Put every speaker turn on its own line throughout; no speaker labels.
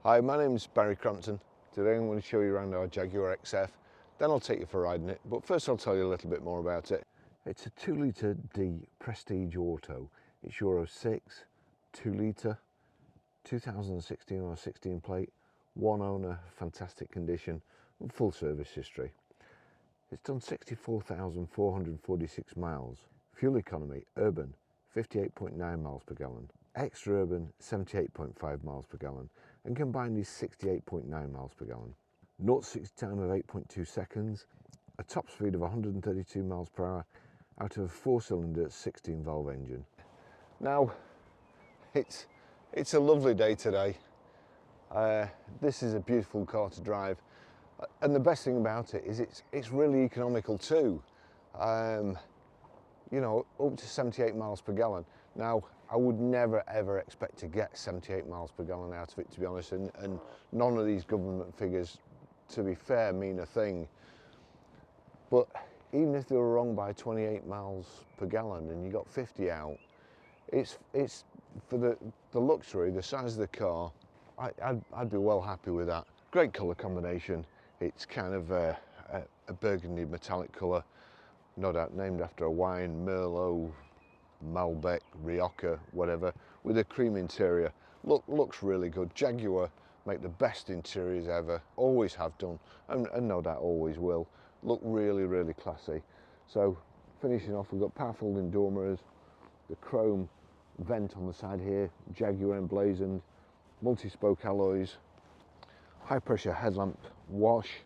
Hi, my name's Barry Crampton. Today I'm going to show you around our Jaguar XF, then I'll take you for a ride in it, but first I'll tell you a little bit more about it. It's a 2 litre D Prestige Auto. It's Euro 6, 2 litre, 2016 or 16 plate, one owner, fantastic condition, and full service history. It's done 64,446 miles. Fuel economy, urban, 58.9 miles per gallon. Extra urban, 78.5 miles per gallon. And combined is 68.9 miles per gallon. 0 to 60 time of 8.2 seconds. A top speed of 132 miles per hour out of a 4-cylinder 16-valve engine. Now, it's a lovely day today. This is a beautiful car to drive. And the best thing about it is it's really economical too. You know, up to 78 miles per gallon. Now, I would never ever expect to get 78 miles per gallon out of it, to be honest, and none of these government figures, to be fair, mean a thing. But even if they were wrong by 28 miles per gallon and you got 50 out, it's for the luxury, the size of the car, I'd be well happy with that. Great colour combination. It's kind of a burgundy metallic colour, no doubt named after a wine, Merlot, Malbec, Rioja, whatever, with a cream interior. Looks really good. Jaguar make the best interiors ever, always have done, and no doubt always will. Look really, really classy. So finishing off, we've got power folding door mirrors, the chrome vent on the side here, Jaguar emblazoned, multi-spoke alloys, high pressure headlamp wash,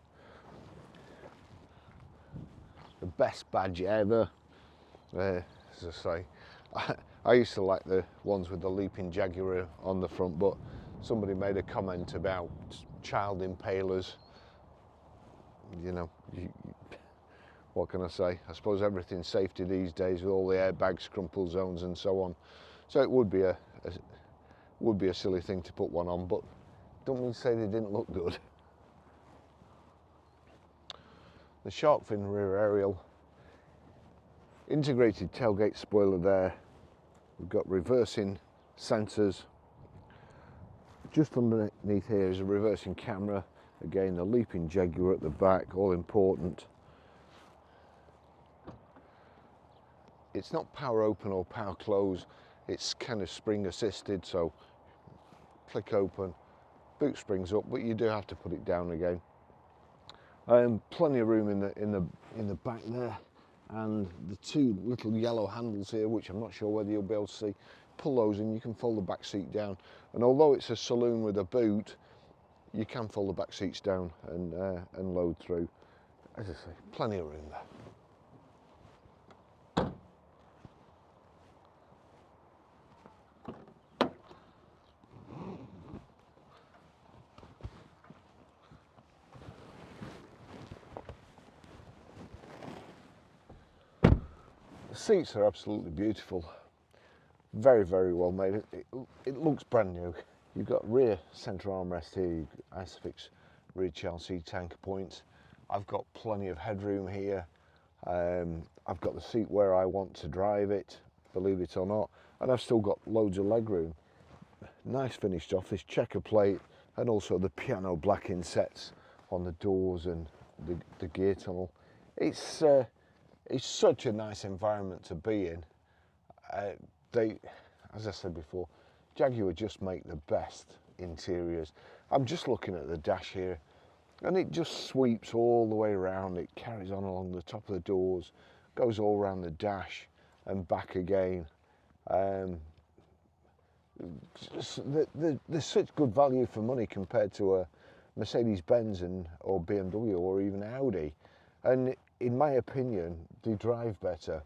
the best badge ever. As I say, I used to like the ones with the leaping Jaguar on the front, but somebody made a comment about child impalers. You know, what can I say? I suppose everything's safety these days with all the airbags, crumple zones and so on. So it would be a silly thing to put one on, but don't mean to say they didn't look good. The shark fin rear aerial, integrated tailgate spoiler there. We've got reversing sensors. Just underneath here is a reversing camera. Again, the leaping Jaguar at the back, all important. It's not power open or power close. It's kind of spring assisted, so click open, boot springs up, but you do have to put it down again. Plenty of room in the back there, and the two little yellow handles here, which I'm not sure whether you'll be able to see. Pull those and you can fold the back seat down, and although it's a saloon with a boot, you can fold the back seats down and load through. As I say, plenty of room there. The seats are absolutely beautiful. Very, very well made. It looks brand new. You've got rear centre armrest here, Isofix rear child seat anchor points. I've got plenty of headroom here. I've got the seat where I want to drive it, believe it or not, and I've still got loads of legroom. Nice finished off, this checker plate, and also the piano black insets on the doors and the gear tunnel. It's such a nice environment to be in. As I said before, Jaguar just make the best interiors. I'm just looking at the dash here, and it just sweeps all the way around. It carries on along the top of the doors, goes all around the dash and back again. There's such good value for money compared to a Mercedes-Benz or BMW or even Audi, and in my opinion, they drive better.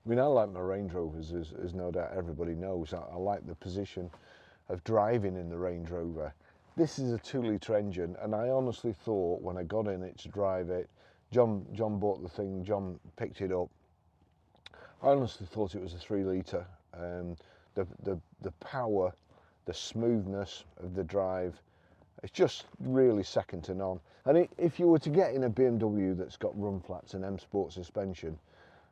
I mean, I like my Range Rovers, as no doubt everybody knows. I like the position of driving in the Range Rover. This is a 2-litre engine, and I honestly thought when I got in it to drive it, John bought the thing, John picked it up. I honestly thought it was a 3-litre. The power, the smoothness of the drive, it's just really second to none. And if you were to get in a BMW that's got run flats and M Sport suspension,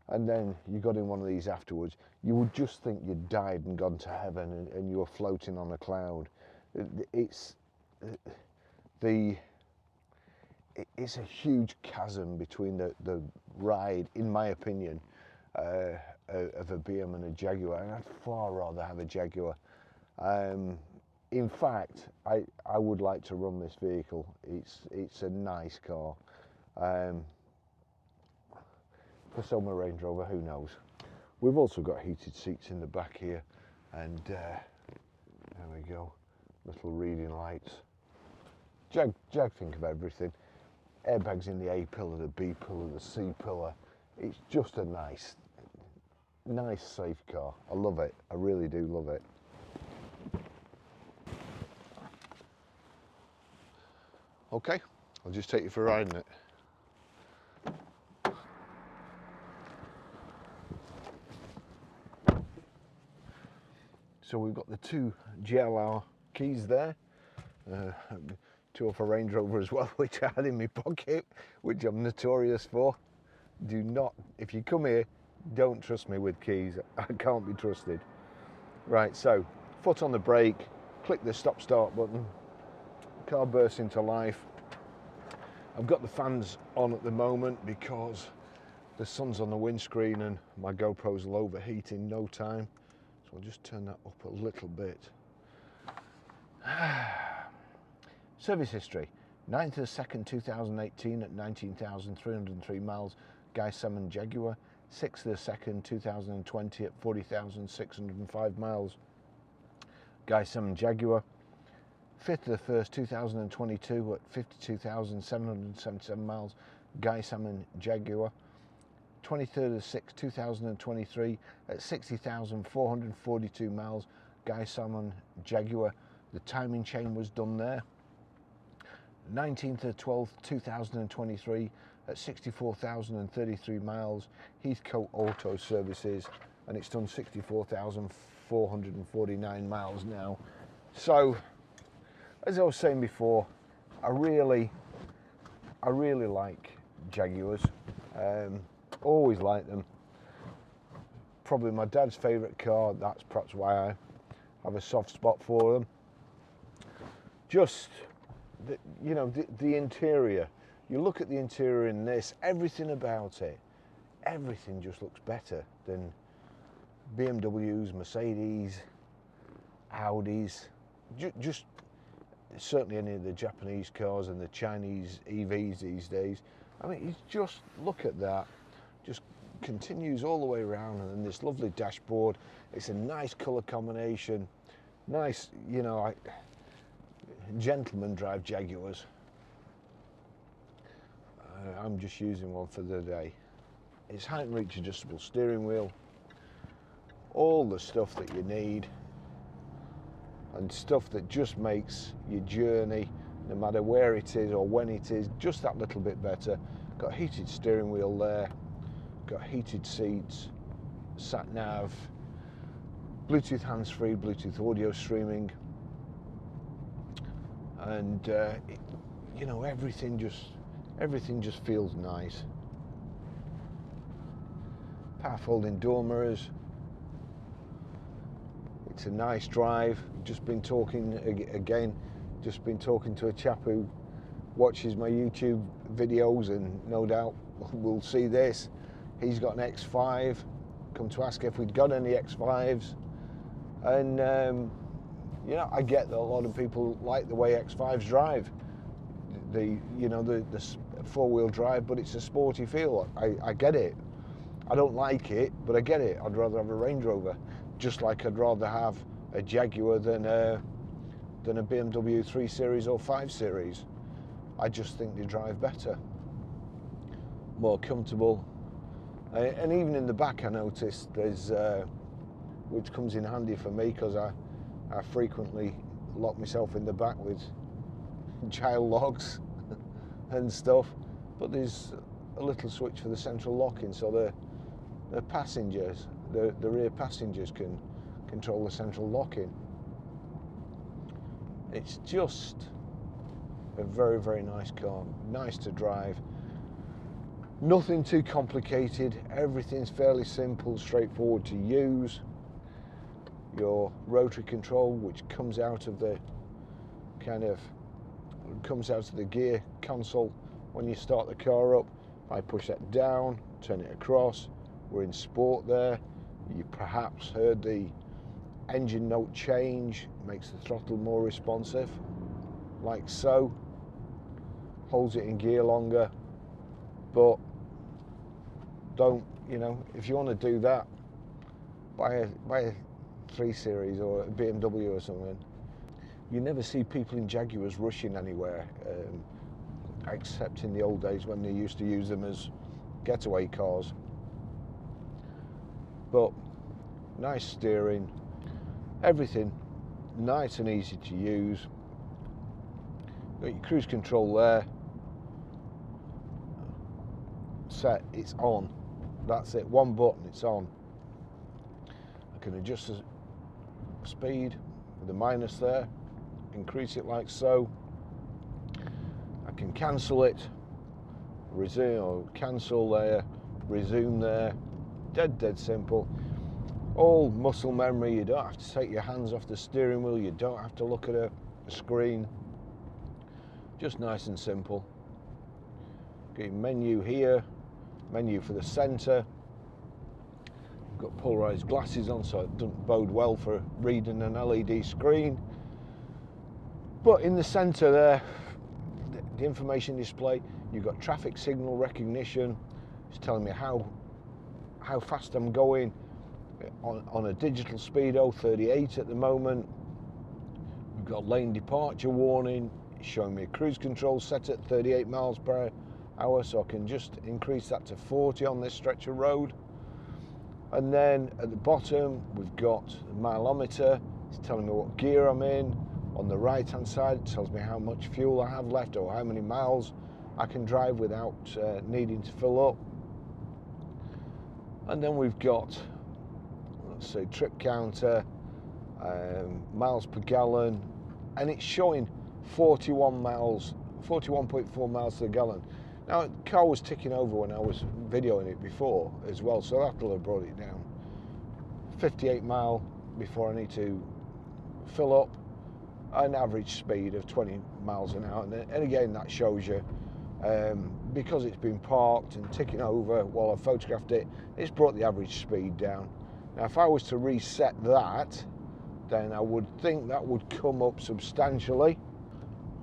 and then you got in one of these afterwards, you would just think you'd died and gone to heaven and you were floating on a cloud. It's it's a huge chasm between the ride, in my opinion, of a BM and a Jaguar, and I'd far rather have a Jaguar. In fact, I would like to run this vehicle. It's a nice car. For some a Range Rover, who knows. We've also got heated seats in the back here, and there we go, little reading lights. Jag think of everything. Airbags in the A pillar, the B pillar, the C pillar. It's just a nice safe car. I love it. I really do love it. Okay, I'll just take you for a ride in it. So we've got the two GLR keys there, two off a Range Rover as well, which I had in my pocket, which I'm notorious for. Do not, if you come here, don't trust me with keys. I can't be trusted. Right, so foot on the brake, click the stop start button, car bursts into life. I've got the fans on at the moment because the sun's on the windscreen and my GoPros will overheat in no time. So I'll just turn that up a little bit. Service history, 9th of 2nd 2018 at 19,303 miles, Guy Salmon Jaguar. 6th of 2nd 2020 at 40,605 miles, Guy Salmon Jaguar. 5th of 1st 2022 at 52,777 miles, Guy Salmon Jaguar. 23rd of 6th 2023 at 60,442 miles, Guy Salmon Jaguar. The timing chain was done there. 19th of 12th 2023 at 64,033 miles, Heathcote Auto Services, and it's done 64,449 miles now. So, as I was saying before, I really like Jaguars. Always liked them. Probably my dad's favourite car. That's perhaps why I have a soft spot for them. Just, the interior. You look at the interior in this, everything about it, everything just looks better than BMWs, Mercedes, Audis, just certainly any of the Japanese cars and the Chinese EVs these days. I mean, you just look at that, just continues all the way around, and then this lovely dashboard. It's a nice colour combination, nice, gentlemen drive Jaguars. I'm just using one for the day. It's height and reach adjustable steering wheel, all the stuff that you need, and stuff that just makes your journey, no matter where it is or when it is, just that little bit better. Got heated steering wheel there, got heated seats, sat nav, Bluetooth hands-free, Bluetooth audio streaming, and everything just feels nice. Power folding door mirrors. It's a nice drive. Just been talking to a chap who watches my YouTube videos, and no doubt will see this. He's got an X5. Come to ask if we'd got any X5s, and I get that a lot of people like the way X5s drive. The four-wheel drive, but it's a sporty feel. I get it. I don't like it, but I get it. I'd rather have a Range Rover, just like I'd rather have a Jaguar than a BMW 3 Series or 5 Series. I just think they drive better, more comfortable, and even in the back I noticed there's, which comes in handy for me because I frequently lock myself in the back with child locks and stuff, but there's a little switch for the central locking, so the passengers, the rear passengers can control the central locking. It's just a very, very nice car, nice to drive. Nothing too complicated, everything's fairly simple, straightforward to use. Your rotary control, which comes out of the kind of comes out of the gear console when you start the car up. If I push that down, turn it across, we're in sport there. You perhaps heard the engine note change, makes the throttle more responsive, like so. Holds it in gear longer, but don't, you know, if you want to do that, buy a 3 Series or a BMW or something. You never see people in Jaguars rushing anywhere, except in the old days when they used to use them as getaway cars. But nice steering, everything nice and easy to use. Got your cruise control there. Set, it's on. That's it, one button, it's on. I can adjust the speed with the minus there, increase it like so. I can cancel it, resume, or cancel there, resume there. Dead simple. All muscle memory. You don't have to take your hands off the steering wheel, you don't have to look at a screen. Just nice and simple. Got your menu here, menu for the centre. Got polarised glasses on, so it doesn't bode well for reading an LED screen. But in the centre there, the information display, you've got traffic signal recognition. It's telling me how fast I'm going on a digital speedo, 38 at the moment. We've got lane departure warning. It's showing me a cruise control set at 38 miles per hour, so I can just increase that to 40 on this stretch of road. And then at the bottom, we've got the mileometer. It's telling me what gear I'm in. On the right hand side, it tells me how much fuel I have left or how many miles I can drive without needing to fill up. And then we've got, let's say, trip counter, miles per gallon, and it's showing 41.4 miles to the gallon. Now, the car was ticking over when I was videoing it before as well, so that'll have brought it down. 58 mile before I need to fill up, an average speed of 20 miles an hour. And again, that shows you, because it's been parked and ticking over while I photographed it, it's brought the average speed down. Now, if I was to reset that, then I would think that would come up substantially.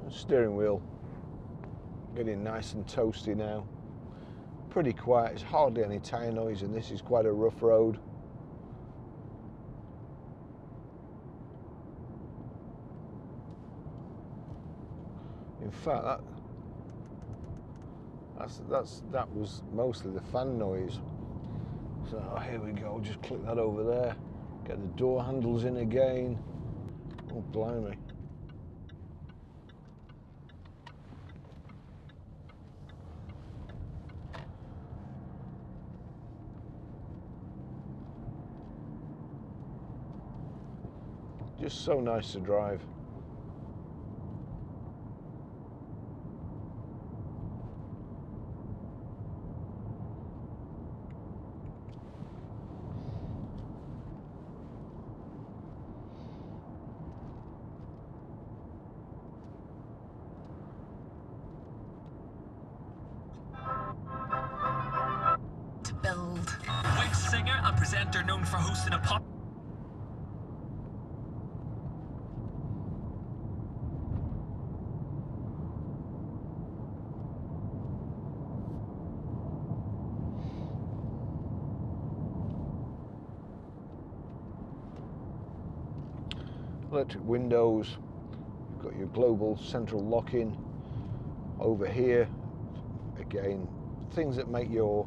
The steering wheel getting nice and toasty now. Pretty quiet, there's hardly any tyre noise, and this is quite a rough road. In fact, that was mostly the fan noise. So here we go, just click that over there. Get the door handles in again. Oh, blimey. Just so nice to drive.
To build. Which singer and presenter known for hosting a pop?
Electric windows, you've got your global central locking over here. Again, things that make your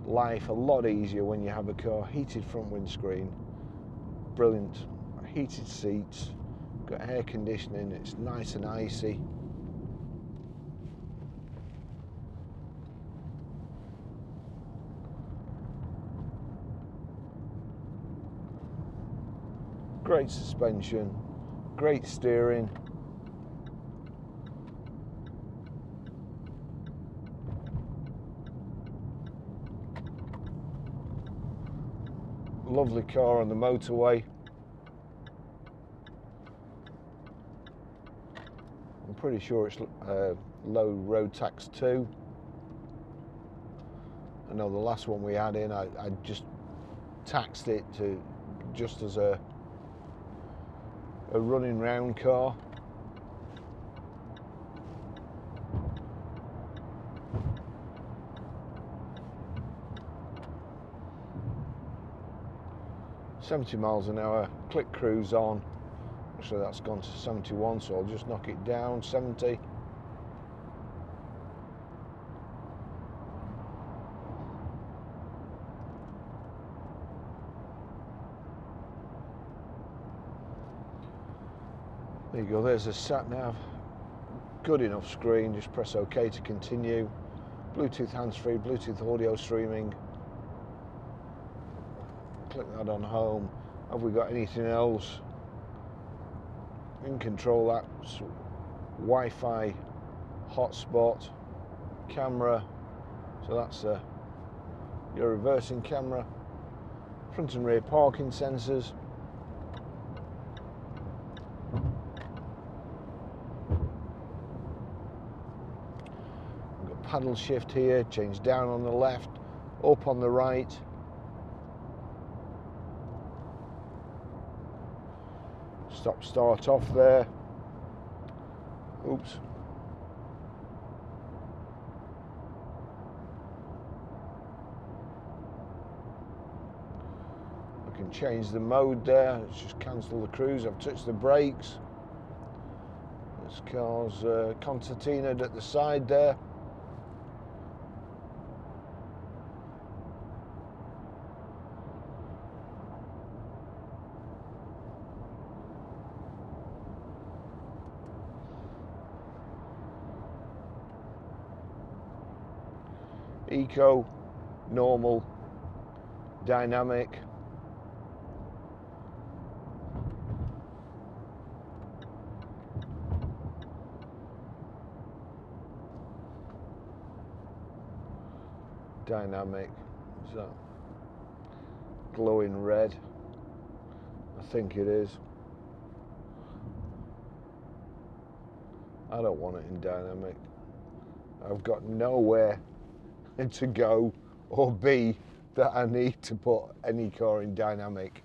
life a lot easier when you have a car. Heated front windscreen, brilliant. Heated seats, got air conditioning, it's nice and icy. Great suspension, great steering. Lovely car on the motorway. I'm pretty sure it's low road tax 2. I know the last one we had in, I just taxed it to just as a running round car. $70 miles an hour, click cruise on. Actually that's gone to 71, so I'll just knock it down, 70. There you go, there's a sat nav. Good enough screen, just press OK to continue. Bluetooth hands-free, Bluetooth audio streaming. Click that on home. Have we got anything else? You can control that. Wi-Fi hotspot, camera. So that's your reversing camera. Front and rear parking sensors. We've got paddle shift here, change down on the left, up on the right. Stop start off there. Oops. I can change the mode there. Let's just cancel the cruise. I've touched the brakes. This car's concertinaed at the side there. Eco, normal, dynamic. Dynamic, is that glowing red? I think it is. I don't want it in dynamic. I've got nowhere to go or be that I need to put any car in dynamic.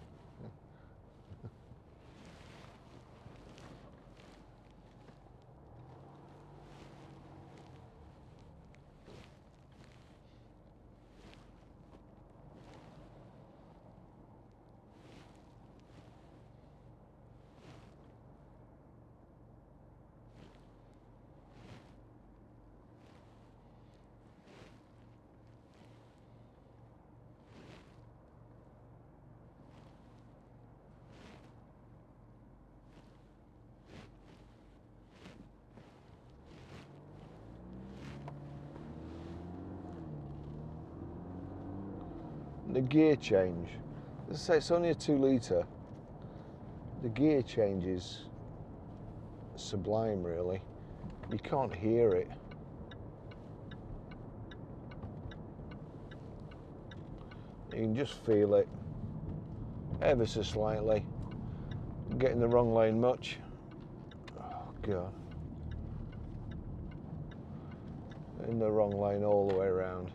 The gear change, as I say, it's only a 2 litre. The gear change is sublime, really. You can't hear it. You can just feel it ever so slightly. Get in the wrong lane much. Oh God. In the wrong lane all the way around.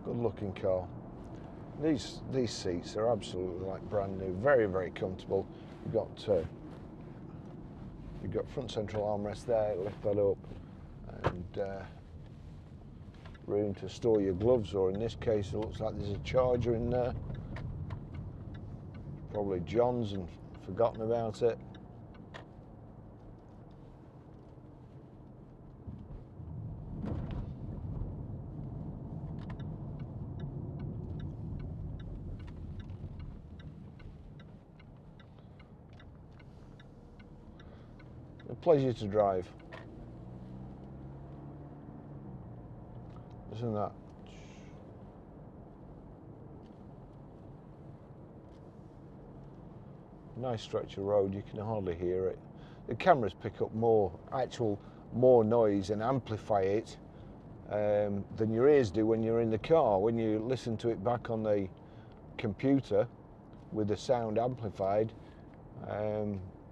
Good looking car. These seats are absolutely like brand new, very, very comfortable. You've got front central armrest there, lift that up, and room to store your gloves, or in this case it looks like there's a charger in there. Probably John's and forgotten about it. A pleasure to drive. Isn't that? nice stretch of road, you can hardly hear it. The cameras pick up more noise and amplify it than your ears do when you're in the car. When you listen to it back on the computer with the sound amplified,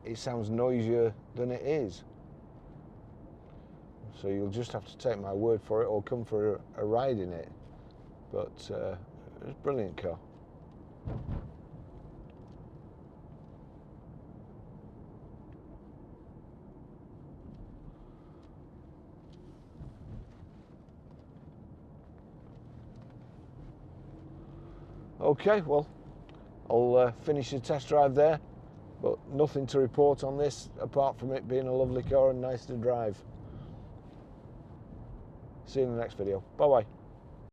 it sounds noisier than it is. So you'll just have to take my word for it or come for a ride in it. But it's a brilliant car. Okay, well, I'll finish the test drive there, but nothing to report on this apart from it being a lovely car and nice to drive. See you in the next video. Bye bye.